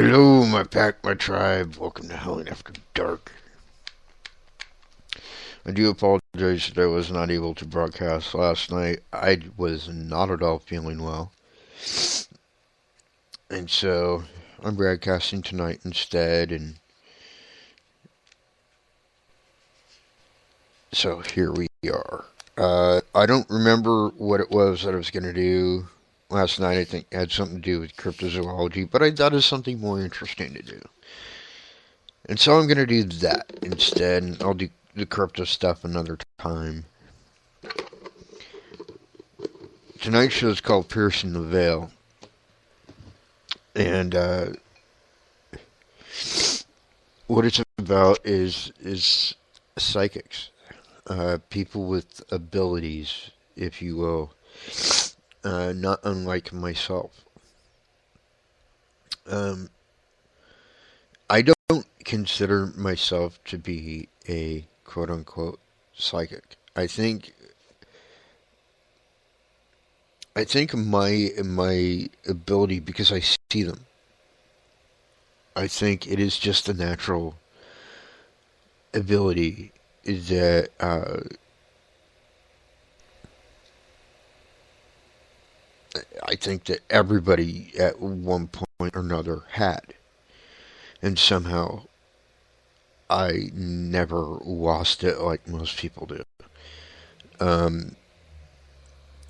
Hello, my pack, my tribe. Welcome to Howling After Dark. I do apologize that I was not able to broadcast last night. I was not at all feeling well. And so I'm broadcasting tonight instead. And so here we are. I don't remember what it was that I was going to do last night. I think it had something to do with cryptozoology, but I thought it was something more interesting to do. And so I'm going to do that instead, and I'll do the crypto stuff another time. Tonight's show is called Piercing the Veil. And what it's about is psychics. People with abilities, if you will. Not unlike myself. I don't consider myself to be a quote-unquote psychic. I think my ability, because I see them, I think it is just a natural ability that I think that everybody at one point or another had. And somehow I never lost it like most people do.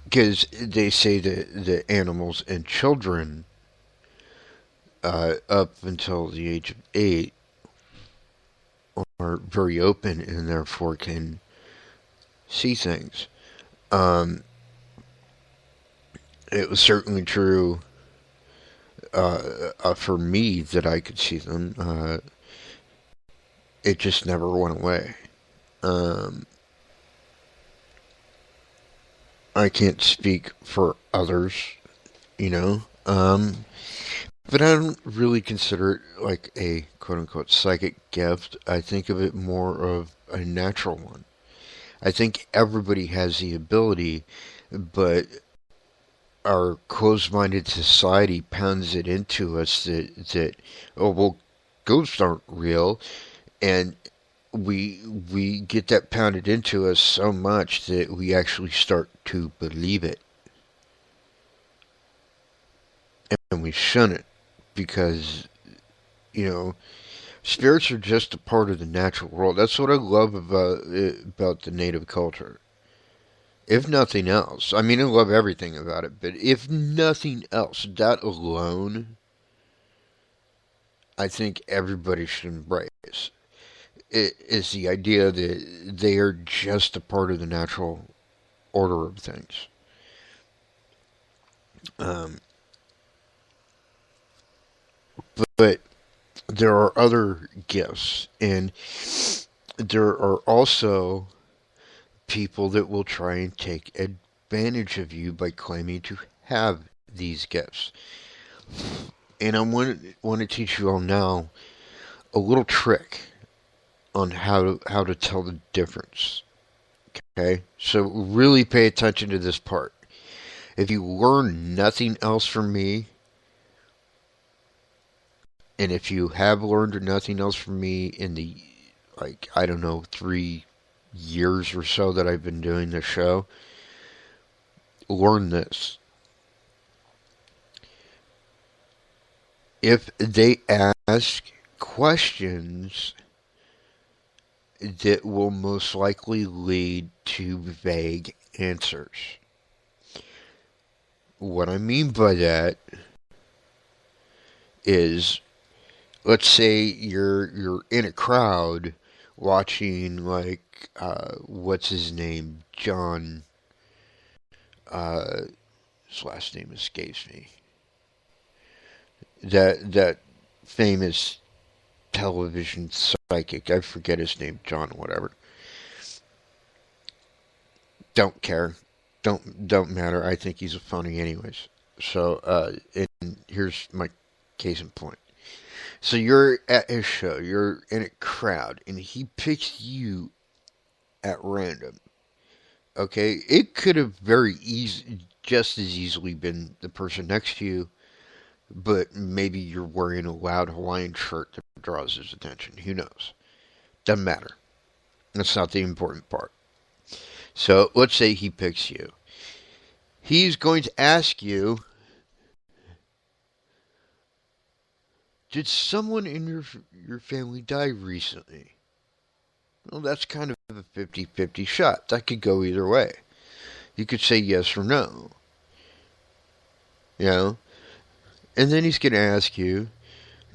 Because they say that the animals and children up until the age of 8 are very open and therefore can see things. It was certainly true for me that I could see them. It just never went away. I can't speak for others, you know. But I don't really consider it like a quote-unquote psychic gift. I think of it more of a natural one. I think everybody has the ability, but our closed-minded society pounds it into us that oh, well, ghosts aren't real, and we get that pounded into us so much that we actually start to believe it, and we shun it because, you know, spirits are just a part of the natural world. That's what I love about the native culture. If nothing else, I mean, I love everything about it, but if nothing else, that alone, I think everybody should embrace. It is the idea that they are just a part of the natural order of things. But there are other gifts, and there are also people that will try and take advantage of you by claiming to have these gifts. And I want to teach you all now a little trick on how to tell the difference. Okay? So really pay attention to this part. If you learn nothing else from me, and if you have learned nothing else from me in the, like, I don't know, 3 years or so that I've been doing this show, learn this. If they ask questions that will most likely lead to vague answers. What I mean by that is, let's say you're in a crowd watching, like, what's his name, John, his last name escapes me, that famous television psychic, I forget his name, John whatever. Don't care. Don't matter. I think he's funny anyways. So, and here's my case in point. So you're at his show, you're in a crowd, and he picks you at random. Okay? It could have very easy, just as easily been the person next to you, but maybe you're wearing a loud Hawaiian shirt that draws his attention. Who knows? Doesn't matter. That's not the important part. So let's say he picks you. He's going to ask you, did someone in your family die recently? Well, that's kind of a 50-50 shot. That could go either way. You could say yes or no. You know? And then he's going to ask you,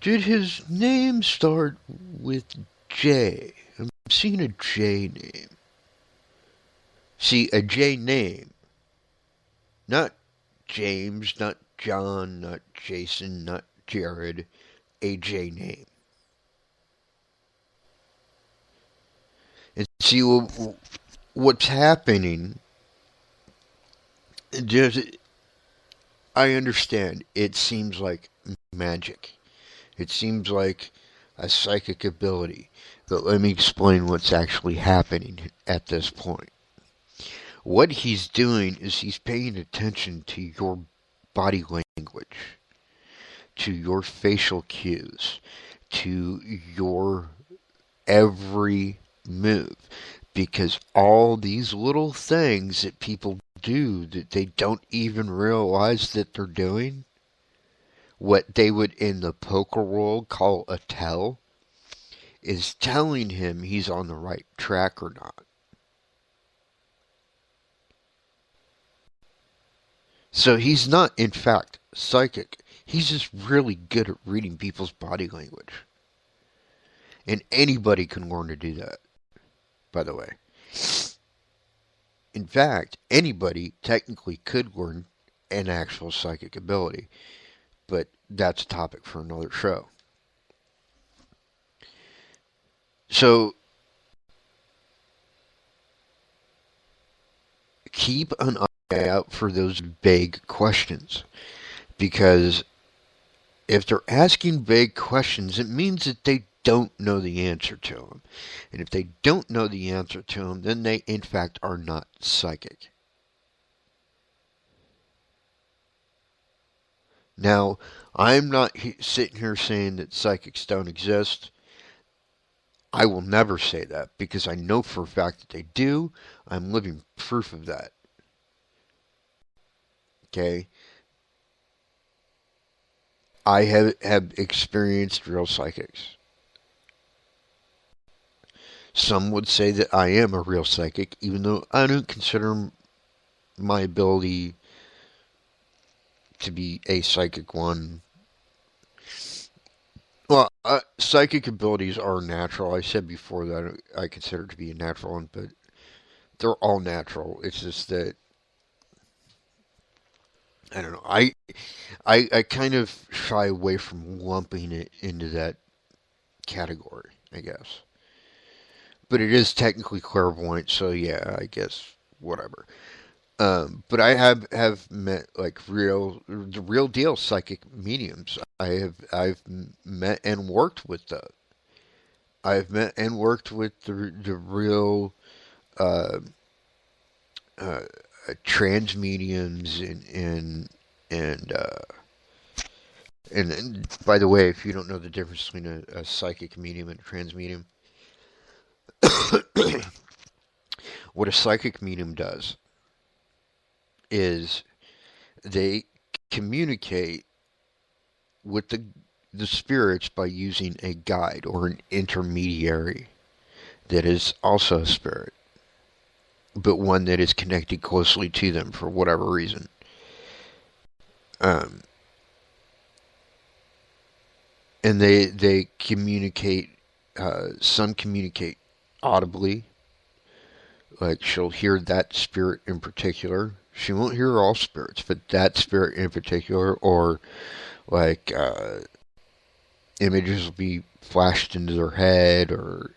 did his name start with J? I'm seeing a J name. See, a J name. Not James, not John, not Jason, not Jared. A J name. And see, what's happening, there's, I understand, it seems like magic. It seems like a psychic ability. But let me explain what's actually happening at this point. What he's doing is he's paying attention to your body language, to your facial cues, to your every move. Because all these little things that people do that they don't even realize that they're doing, what they would in the poker world call a tell, is telling him he's on the right track or not. So he's not, in fact, psychic. He's just really good at reading people's body language. And anybody can learn to do that, by the way. In fact, anybody technically could learn an actual psychic ability. But that's a topic for another show. So, keep an eye out for those vague questions. Because if they're asking vague questions, it means that they don't know the answer to them. And if they don't know the answer to them, then they, in fact, are not psychic. Now, I'm not sitting here saying that psychics don't exist. I will never say that because I know for a fact that they do. I'm living proof of that. Okay? I have experienced real psychics. Some would say that I am a real psychic, even though I don't consider my ability to be a psychic one. Well, psychic abilities are natural. I said before that I consider it to be a natural one, but they're all natural. It's just that I don't know. I kind of shy away from lumping it into that category, I guess. But it is technically clairvoyant, so yeah, I guess whatever. But I have met like the real deal psychic mediums. I've met and worked with the. I've met and worked with the real uh, uh, trans mediums and by the way, if you don't know the difference between a psychic medium and a trans medium, what a psychic medium does is they communicate with the spirits by using a guide or an intermediary that is also a spirit, but one that is connected closely to them for whatever reason. Um, and they communicate. Some communicate audibly, like she'll hear that spirit in particular. She won't hear all spirits, but that spirit in particular, or like images will be flashed into their head, or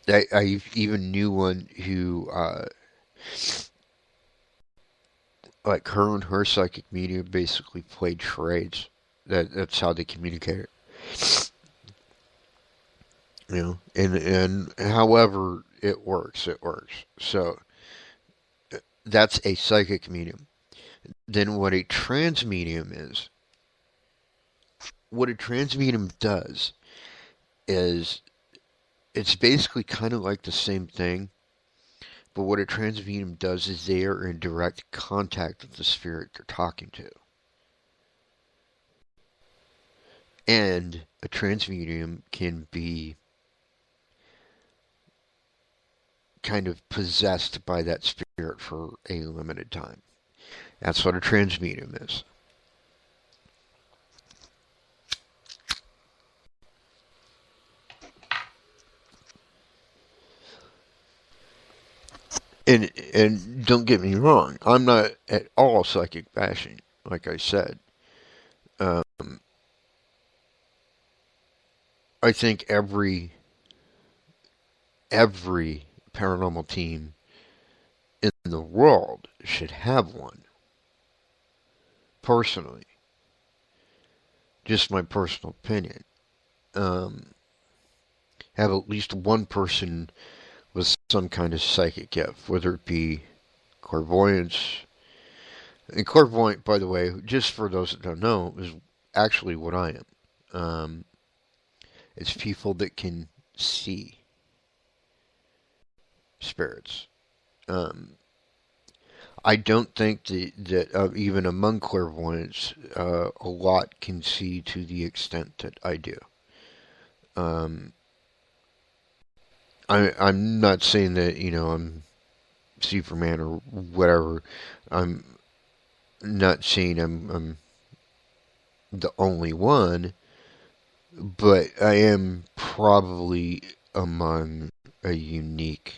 I even knew one who like her and her psychic medium basically played charades. That's how they communicated. You know, and however it works, it works. So that's a psychic medium. than what a trans medium is. What a trans medium does is it's basically kind of like the same thing, but what a trans medium does is they are in direct contact with the spirit they're talking to. And a trans medium can be kind of possessed by that spirit for a limited time. That's what a trans medium is. And don't get me wrong, I'm not at all psychic bashing, like I said. Um, I think every paranormal team in the world should have one. Personally, just my personal opinion. Um, have at least one person with some kind of psychic gift, whether it be clairvoyance. And clairvoyant, by the way, just for those that don't know, is actually what I am. It's people that can see spirits. Um, I don't think that even among clairvoyants, a lot can see to the extent that I do. Um, I'm not saying that I'm Superman or whatever. I'm not saying I'm the only one, but I am probably among a unique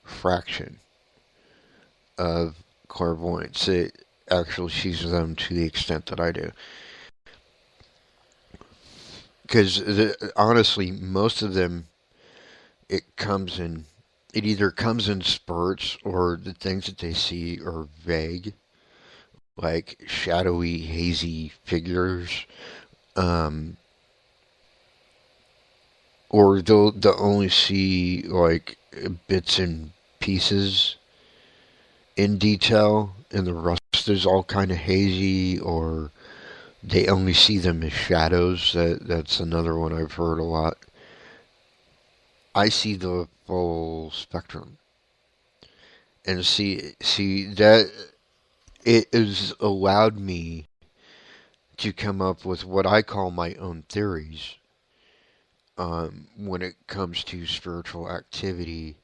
fraction of clairvoyants that actually sees them to the extent that I do. Because honestly, most of them, it either comes in spurts or the things that they see are vague, like shadowy, hazy figures, um, or they'll only see like bits and pieces in detail, and the rest is all kind of hazy, or they only see them as shadows. That's another one I've heard a lot. I see the full spectrum, and see that it has allowed me to come up with what I call my own theories when it comes to spiritual activity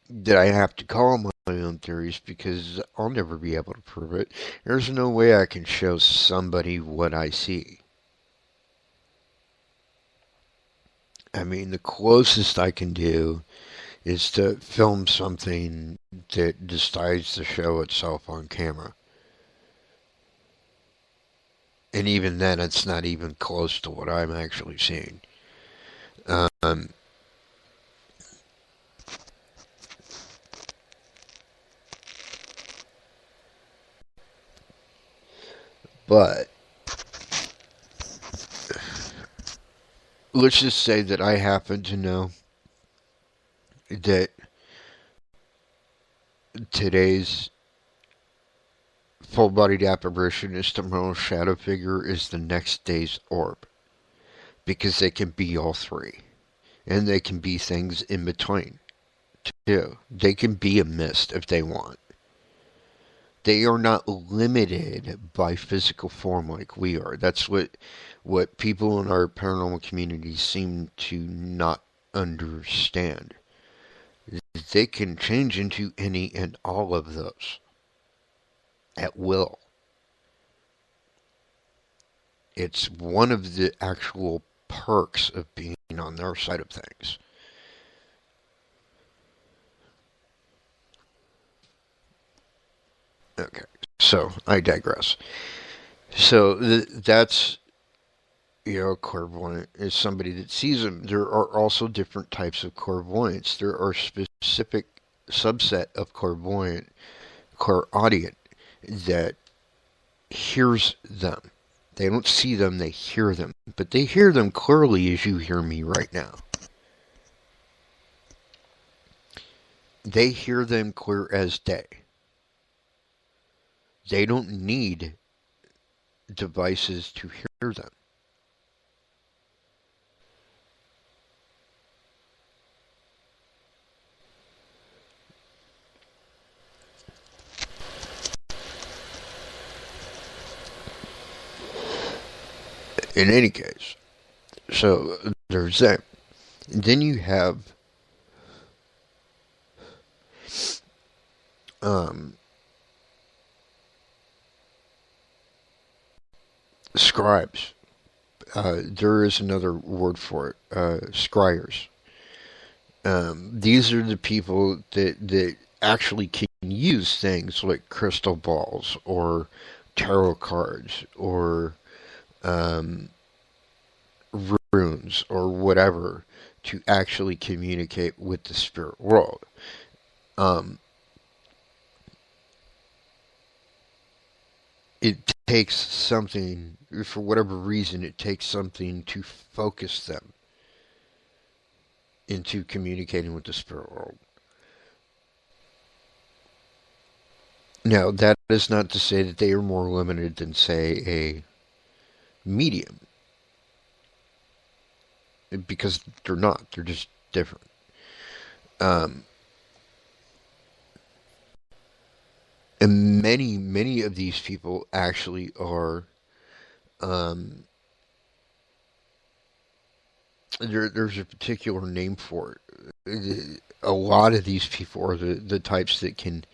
that I have to call my own theories because I'll never be able to prove it. There's no way I can show somebody what I see. I mean, the closest I can do is to film something that decides to show itself on camera. And even then, it's not even close to what I'm actually seeing. Um, but let's just say that I happen to know that today's full-bodied apparition is tomorrow's shadow figure is the next day's orb. Because they can be all three. And they can be things in between, too. They can be a mist if they want. They are not limited by physical form like we are. That's what people in our paranormal community seem to not understand. They can change into any and all of those at will. It's one of the actual perks of being on their side of things. Okay, so I digress. So that's clairvoyant is somebody that sees them. There are also different types of clairvoyance. There are specific subset of clairvoyant, clairaudient that hears them. They don't see them, they hear them. But they hear them clearly as you hear me right now. They hear them clear as day. They don't need devices to hear them. In any case, so there's that. And then you have um, scribes. There is another word for it, scryers. These are the people that actually can use things like crystal balls or tarot cards or um, runes or whatever to actually communicate with the spirit world. Um, it takes something, for whatever reason, it takes something to focus them into communicating with the spirit world. Now, that is not to say that they are more limited than, say, a medium, because they're not. They're just different. Um, and many of these people actually are. Um, there's a particular name for it. A lot of these people are the types that can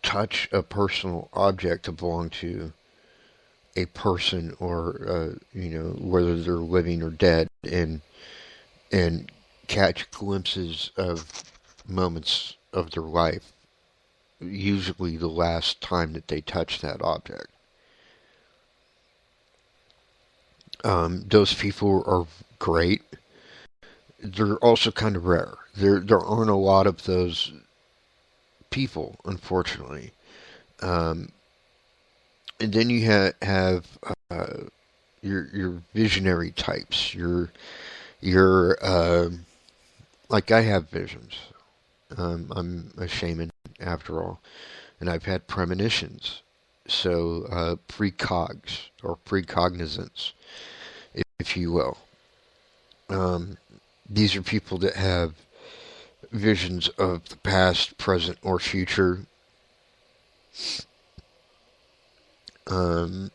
touch a personal object to belong to a person, or whether they're living or dead, and catch glimpses of moments of their life, usually the last time that they touch that object. Those people are great. They're also kind of rare. There aren't a lot of those people, unfortunately. Um, and then you have your visionary types. Your like, I have visions. I'm a shaman after all, and I've had premonitions. So precogs or precognizance, if you will. Um, these are people that have visions of the past, present, or future. Um,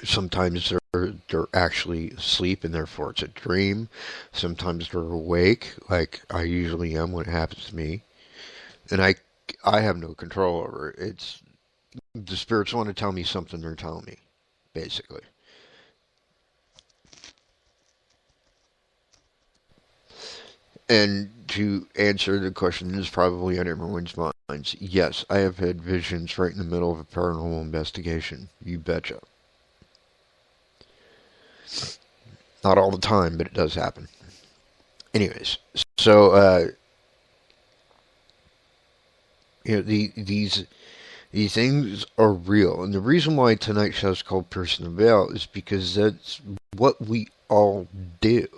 Sometimes they're actually asleep and therefore it's a dream. Sometimes they're awake, like I usually am when it happens to me, and I have no control over it. It's the spirits want to tell me something, they're telling me, basically. And to answer the question that's probably on everyone's minds, yes, I have had visions right in the middle of a paranormal investigation. You betcha. Not all the time, but it does happen. Anyways, so these things are real, and the reason why tonight's show is called Piercing the Veil is because that's what we all do.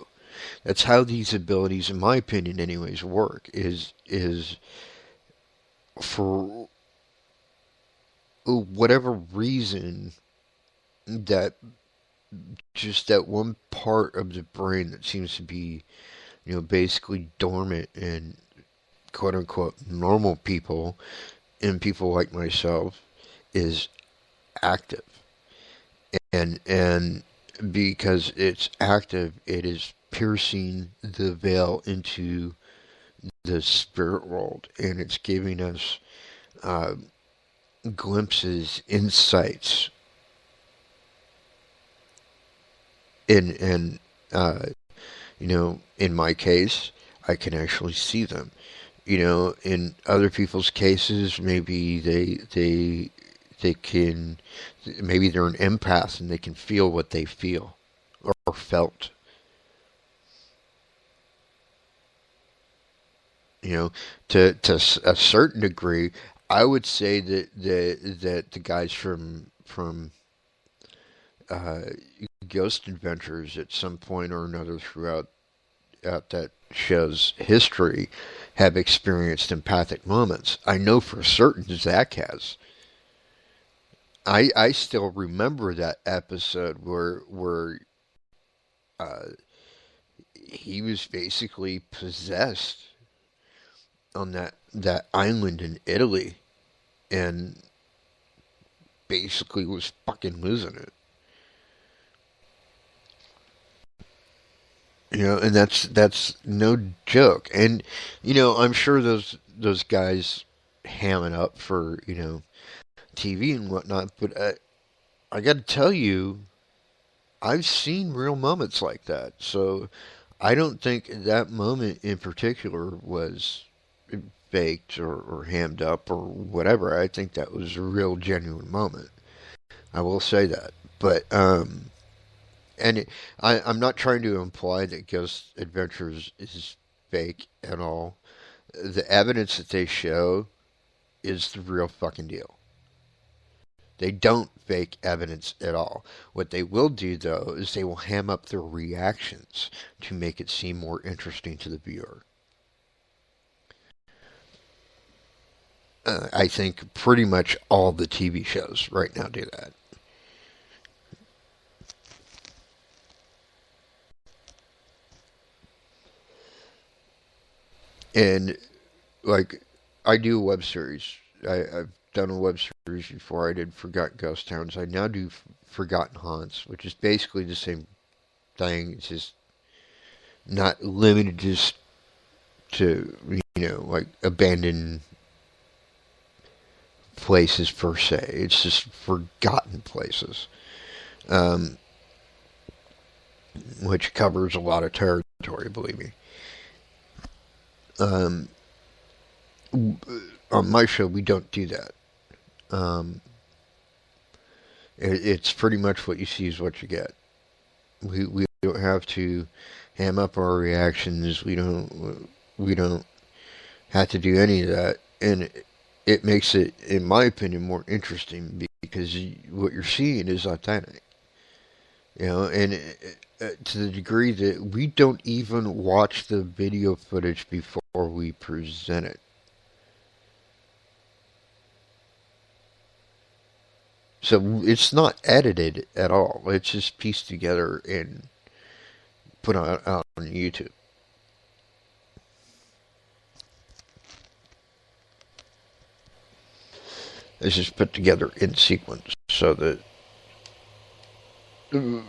That's how these abilities, in my opinion, anyways, work. Is for whatever reason that just that one part of the brain that seems to be, basically dormant in quote unquote normal people and people like myself is active. And because it's active, it is piercing the veil into the spirit world, and it's giving us uh, glimpses, insights, and uh, in my case, I can actually see them. In other people's cases, maybe they can, maybe they're an empath and they can feel what they feel or felt. You know, to a certain degree, I would say that the guys from uh, Ghost Adventures at some point or another throughout out that show's history have experienced empathic moments. I know for certain Zach has. I still remember that episode where uh, he was basically possessed on that island in Italy and basically was fucking losing it. You know, and that's no joke. And I'm sure those guys ham it up for TV and whatnot. But I got to tell you, I've seen real moments like that. So I don't think that moment in particular was faked or hammed up or whatever. I think that was a real genuine moment. I will say that. But and I'm not trying to imply that Ghost Adventures is fake at all. The evidence that they show is the real fucking deal. They don't fake evidence at all. What they will do, though, is they will ham up their reactions to make it seem more interesting to the viewer. I think pretty much all the TV shows right now do that. And like, I do a web series. I've done a web series before. I did Forgotten Ghost Towns. I now do Forgotten Haunts, which is basically the same thing. It's just not limited just to like abandoned places per se. It's just forgotten places, um, which covers a lot of territory. Believe me. Um, on my show, we don't do that. Um, it's pretty much what you see is what you get. We don't have to ham up our reactions. We don't have to do any of that, and it makes it, in my opinion, more interesting because what you're seeing is authentic. And to the degree that we don't even watch the video footage before we present it. So it's not edited at all. It's just pieced together and put out on YouTube. It's just put together in sequence so that,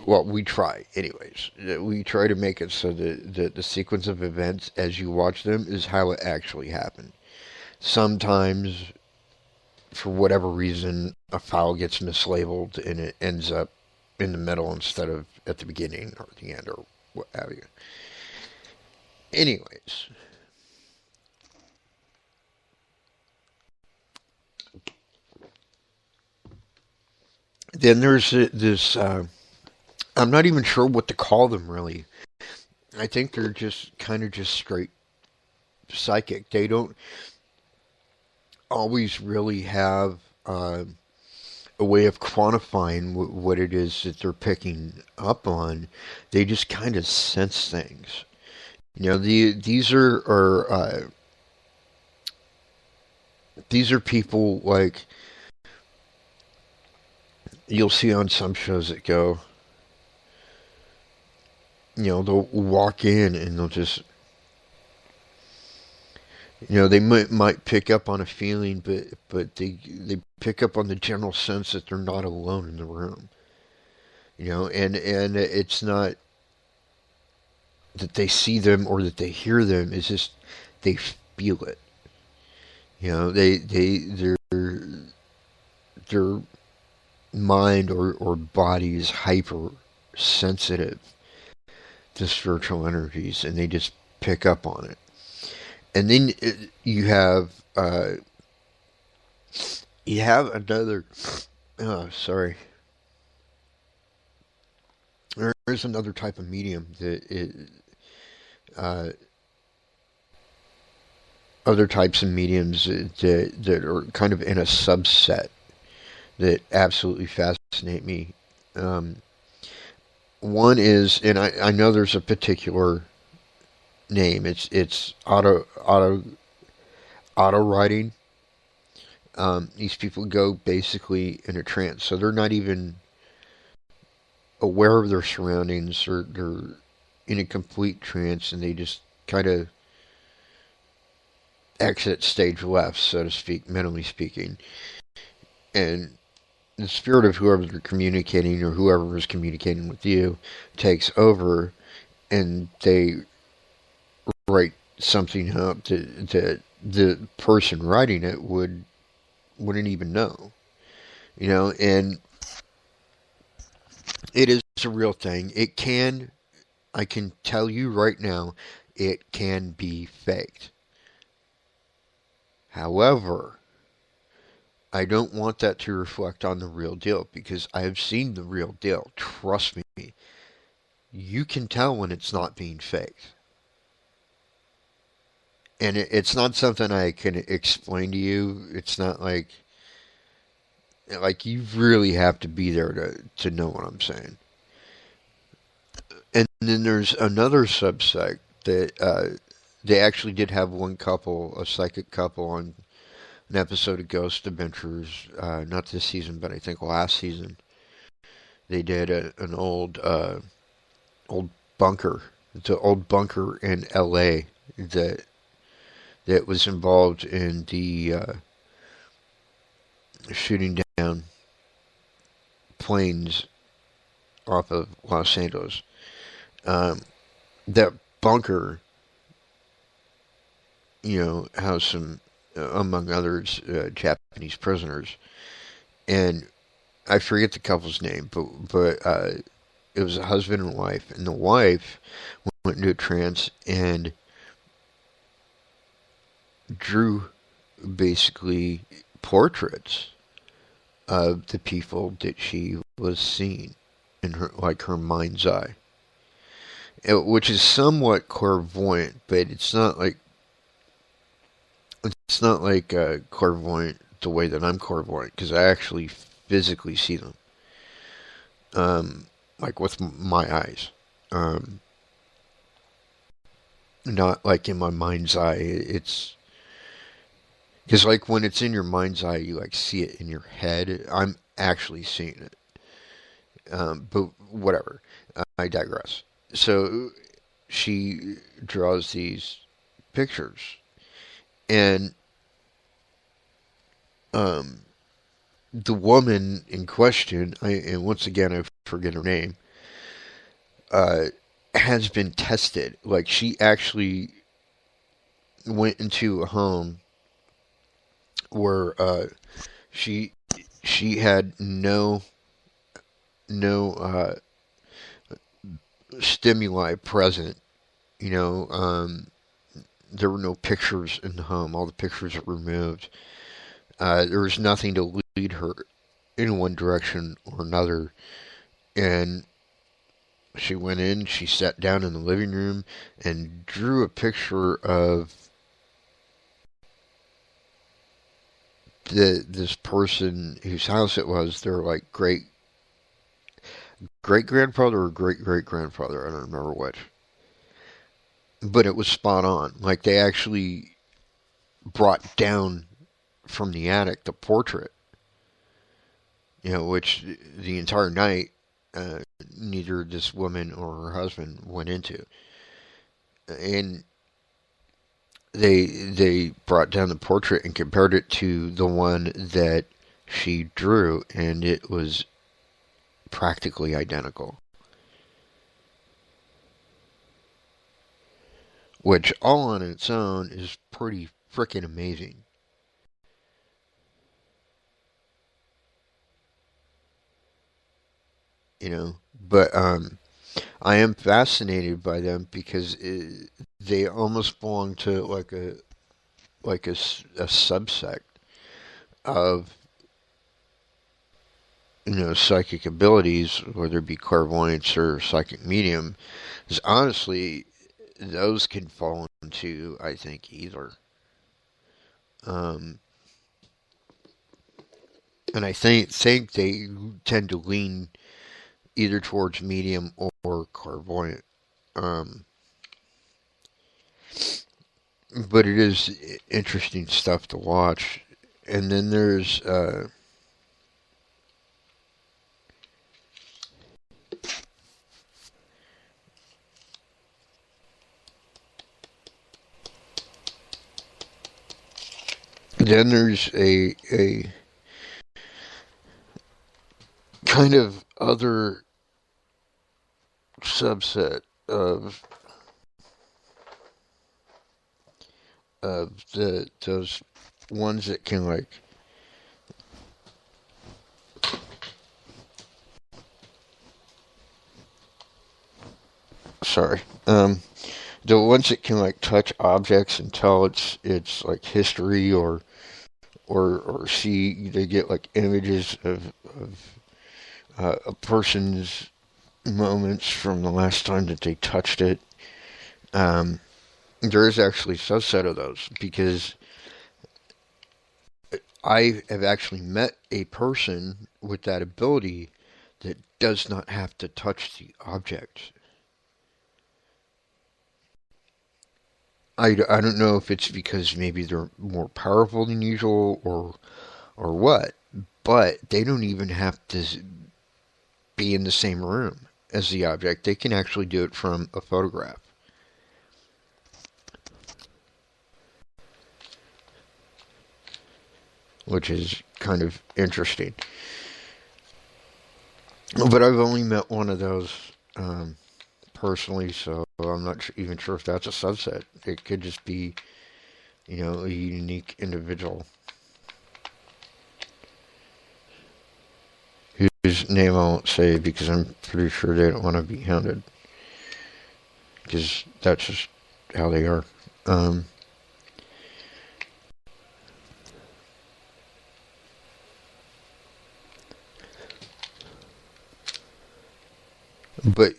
well, we try anyways. We try to make it so that the sequence of events as you watch them is how it actually happened. Sometimes, for whatever reason, a file gets mislabeled and it ends up in the middle instead of at the beginning or the end or what have you. Anyways. Then there's this, I'm not even sure what to call them really. I think they're just kind of just straight psychic. They don't always really have a way of quantifying what it is that they're picking up on. They just kind of sense things. These are people like you'll see on some shows that go, they'll walk in and they'll just, they might pick up on a feeling, but they pick up on the general sense that they're not alone in the room. And it's not that they see them or that they hear them. It's just they feel it. Their mind or body is hyper sensitive to spiritual energies, and they just pick up on it. And then you have another. Oh, sorry. There is another type of medium other types of mediums that are kind of in a subset that absolutely fascinate me. One is, and I know there's a particular name. It's auto writing. These people go basically in a trance, so they're not even aware of their surroundings, or they're in a complete trance, and they just kind of exit stage left, so to speak, mentally speaking. And the spirit of whoever they're communicating, or whoever is communicating with you, takes over, and they write something up that the person writing it wouldn't even know. And it is a real thing. I can tell you right now, it can be faked. However, I don't want that to reflect on the real deal, because I have seen the real deal. Trust me. You can tell when it's not being faked. And it's not something I can explain to you. It's not like you really have to be there to know what I'm saying. And then there's another subsect that they actually did have one couple, a psychic couple, on an episode of Ghost Adventures. Not this season, but I think last season. They did an old bunker. It's an old bunker in L.A. that was involved in the shooting down planes off of Los Angeles. That bunker, housed some, among others, Japanese prisoners, and I forget the couple's name, but it was a husband and wife, and the wife went into a trance and drew basically portraits of the people that she was seeing in her mind's eye, which is somewhat clairvoyant, but it's not like clairvoyant the way that I'm clairvoyant, because I actually physically see them, like with my eyes, not like in my mind's eye. It's because, like, when it's in your mind's eye, you like see it in your head. I'm actually seeing it. But whatever. I digress. So she draws these pictures, and the woman in question, and once again I forget her name, uh, has been tested. Like, she actually went into a home where she she had no stimuli present. You know, there were no pictures in the home. All the pictures were removed. There was nothing to lead her in one direction or another. And she went in, she sat down in the living room and drew a picture of this person whose house it was. Their like great grandfather or great great grandfather. I don't remember which. But it was spot on. Like, they actually brought down from the attic the portrait, which the entire night uh, neither this woman or her husband went into. And they brought down the portrait and compared it to the one that she drew, and it was practically identical. Which, all on its own, is pretty freaking amazing. But I am fascinated by them because they almost belong to like a subsect of psychic abilities, whether it be clairvoyance or psychic medium. Because honestly, those can fall into, I think, either. Um, and I think they tend to lean either towards medium or clairvoyant. Um, but it is interesting stuff to watch. And then there's a kind of other subset of those ones that can like, sorry, the ones that can like touch objects and tell it's like history, or see, they get like images of a person's moments from the last time that they touched it. um, there is actually a subset of those, because I have actually met a person with that ability that does not have to touch the object. I don't know if it's because maybe they're more powerful than usual, or what, but they don't even have to be in the same room as the object. They can actually do it from a photograph, which is kind of interesting. But I've only met one of those personally, so I'm not even sure if that's a subset. It could just be, a unique individual whose name I won't say, because I'm pretty sure they don't want to be hounded, because that's just how they are. Um, but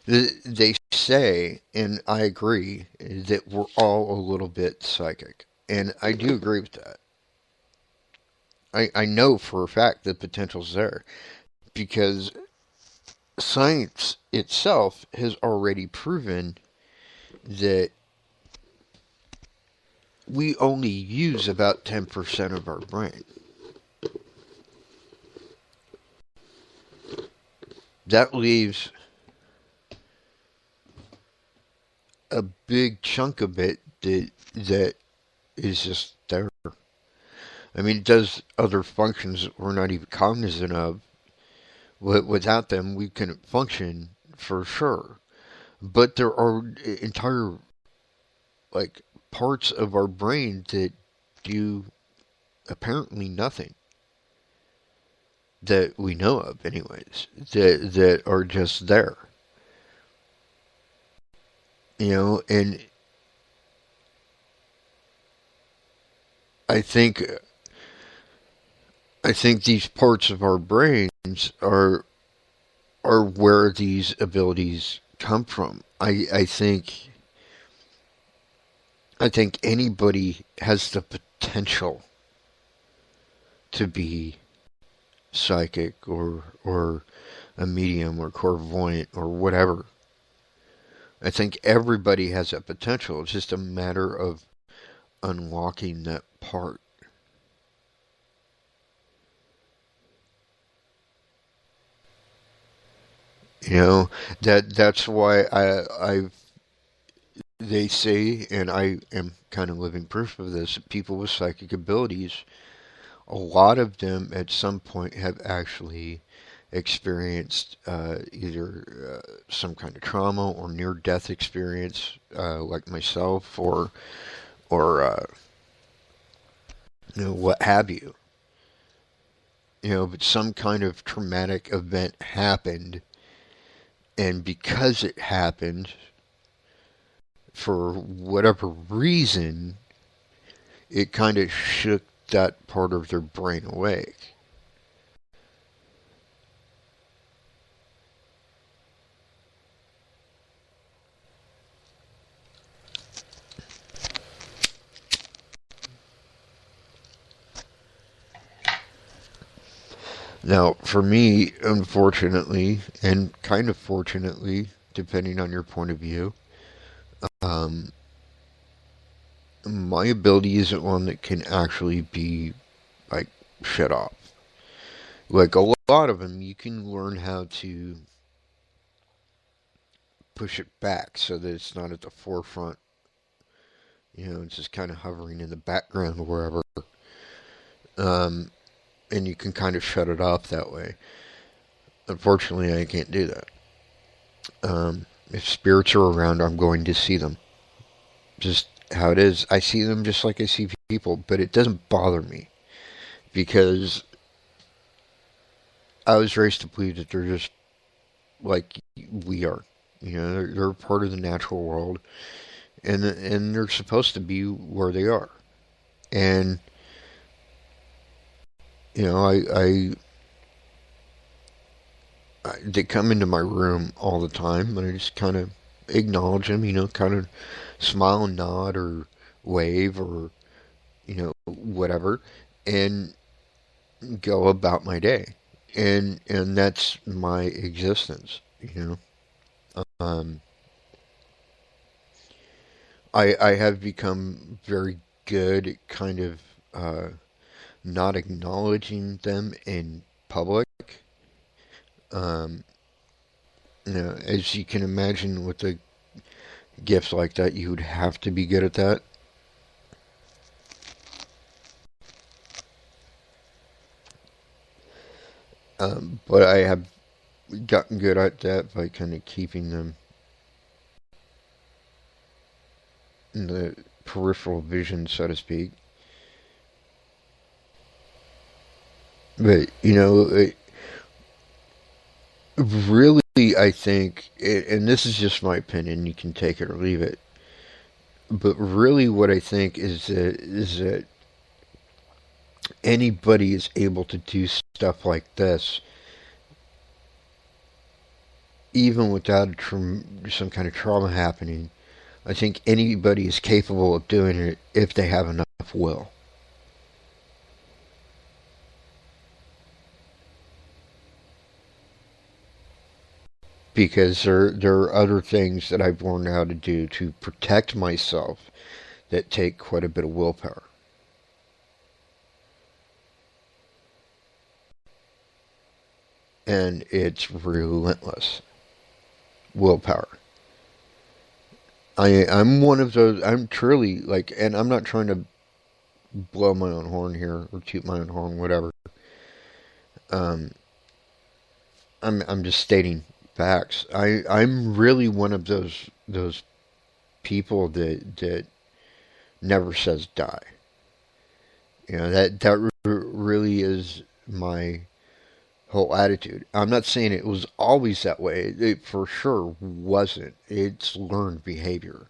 they say, and I agree, that we're all a little bit psychic, and I do agree with that. I know for a fact the potential's there, because science itself has already proven that we only use about 10% of our brain. That leaves a big chunk of it that is just there. I mean, it does other functions we're not even cognizant of. Without them, we couldn't function for sure. But there are entire like parts of our brain that do apparently nothing, that we know of, anyways. That are just there. And I think I think these parts of our brains are where these abilities come from. I think anybody has the potential to be psychic, or a medium, or clairvoyant, or whatever. I think everybody has that potential. It's just a matter of unlocking that part. You know that's why I they say, and I am kind of living proof of this. People with psychic abilities, a lot of them at some point have actually experienced either some kind of trauma or near-death experience, like myself, or what have you. But some kind of traumatic event happened, and because it happened, for whatever reason, it kind of shook that part of their brain awake. Now, for me, unfortunately, and kind of fortunately, depending on your point of view, Um, my ability isn't one that can actually be like shut off. Like a lot of them, you can learn how to push it back so that it's not at the forefront. It's just kind of hovering in the background or wherever. Um, and you can kind of shut it off that way. Unfortunately, I can't do that. If spirits are around, I'm going to see them. Just how it is. I see them just like I see people, but it doesn't bother me because I was raised to believe that they're just like we are. They're part of the natural world, and they're supposed to be where they are. And they come into my room all the time, and I just kind of acknowledge them. Kind of smile and nod or wave or whatever, and go about my day. And that's my existence. Um, I have become very good at kind of not acknowledging them in public. Um, as you can imagine, with a gift like that, you would have to be good at that. But I have gotten good at that by kind of keeping them in the peripheral vision, so to speak. But really, I think, and this is just my opinion. You can take it or leave it. But really, what I think is that anybody is able to do stuff like this, even without some kind of trauma happening. I think anybody is capable of doing it if they have enough will. Because there are other things that I've learned how to do to protect myself that take quite a bit of willpower. And it's relentless willpower. I'm one of those. I'm truly like, and I'm not trying to blow my own horn here or toot my own horn, whatever. Um, I'm just stating facts. I'm really one of those people that never says die. That really is my whole attitude. I'm not saying it was always that way. It for sure wasn't. It's learned behavior.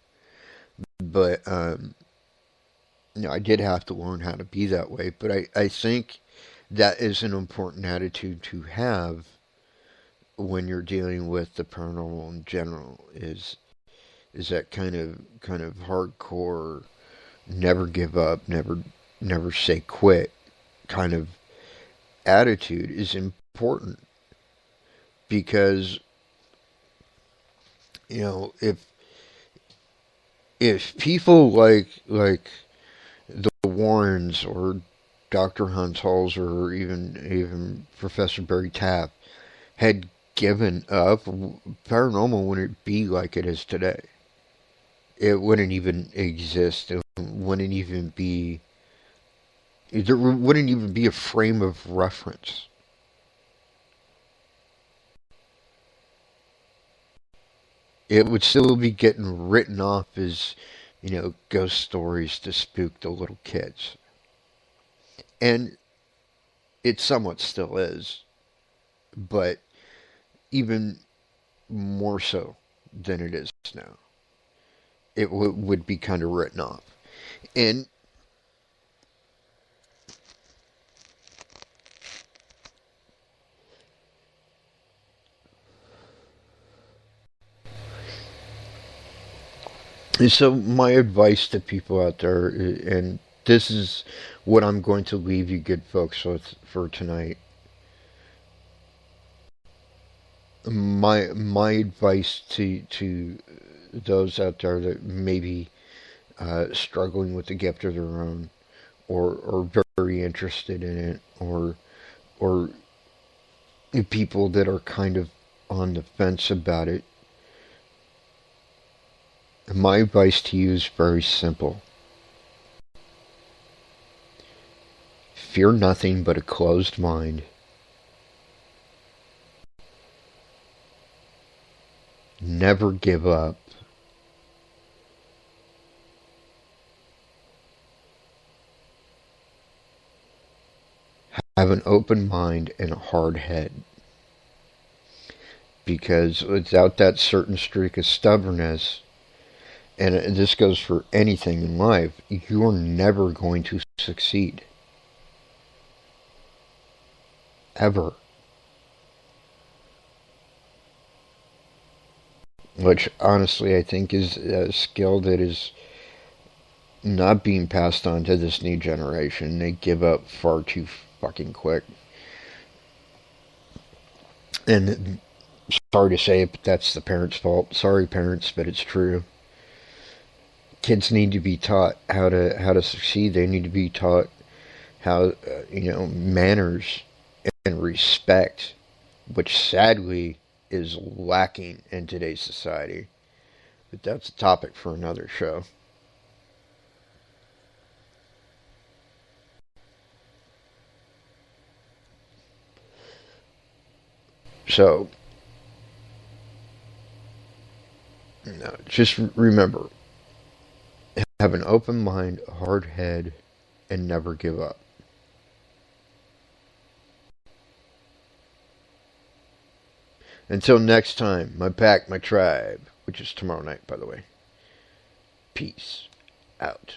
But I did have to learn how to be that way. But I think that is an important attitude to have when you're dealing with the paranormal in general. Is that kind of hardcore, never give up, never say quit kind of attitude is important because if people like the Warrens or Dr. Hans Halls or even Professor Barry Tapp had given up, paranormal wouldn't be like it is today. It wouldn't even exist. It wouldn't even be. There wouldn't even be a frame of reference. It would still be getting written off as, ghost stories to spook the little kids. And it somewhat still is, but even more so than it is now. It would be kind of written off. And so my advice to people out there, and this is what I'm going to leave you good folks with for tonight. My advice to those out there that may be struggling with the gift of their own, or very interested in it, or people that are kind of on the fence about it. My advice to you is very simple. Fear nothing but a closed mind. Never give up. Have an open mind and a hard head. Because without that certain streak of stubbornness, and this goes for anything in life, you're never going to succeed. Ever. Which honestly I think is a skill that is not being passed on to this new generation. They give up far too fucking quick. And sorry to say it, but that's the parents' fault. Sorry, parents, but it's true. Kids need to be taught how to succeed. They need to be taught how manners and respect, which sadly is lacking in today's society. But that's a topic for another show. So, just remember, have an open mind, a hard head, and never give up. Until next time, my pack, my tribe, which is tomorrow night, by the way. Peace out.